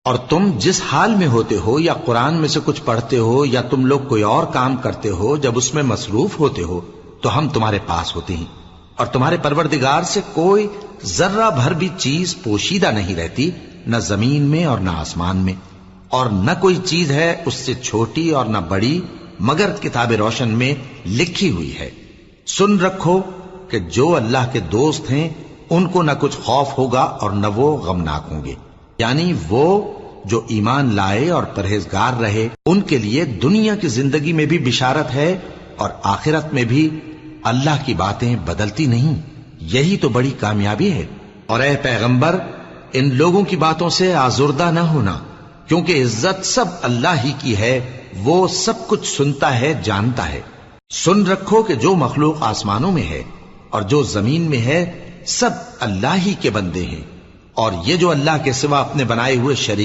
اور تم جس حال میں ہوتے ہو یا قرآن میں سے کچھ پڑھتے ہو یا تم لوگ کوئی اور کام کرتے ہو، جب اس میں مصروف ہوتے ہو تو ہم تمہارے پاس ہوتے ہیں، اور تمہارے پروردگار سے کوئی ذرہ بھر بھی چیز پوشیدہ نہیں رہتی، نہ زمین میں اور نہ آسمان میں، اور نہ کوئی چیز ہے اس سے چھوٹی اور نہ بڑی مگر کتاب روشن میں لکھی ہوئی ہے۔ سن رکھو کہ جو اللہ کے دوست ہیں ان کو نہ کچھ خوف ہوگا اور نہ وہ غمناک ہوں گے، یعنی وہ جو ایمان لائے اور پرہیزگار رہے ان کے لیے دنیا کی زندگی میں بھی بشارت ہے اور آخرت میں بھی۔ اللہ کی باتیں بدلتی نہیں، یہی تو بڑی کامیابی ہے۔ اور اے پیغمبر، ان لوگوں کی باتوں سے آزردہ نہ ہونا، کیونکہ عزت سب اللہ ہی کی ہے، وہ سب کچھ سنتا ہے، جانتا ہے۔ سن رکھو کہ جو مخلوق آسمانوں میں ہے اور جو زمین میں ہے سب اللہ ہی کے بندے ہیں، اور یہ جو اللہ کے سوا اپنے بنائے ہوئے شریک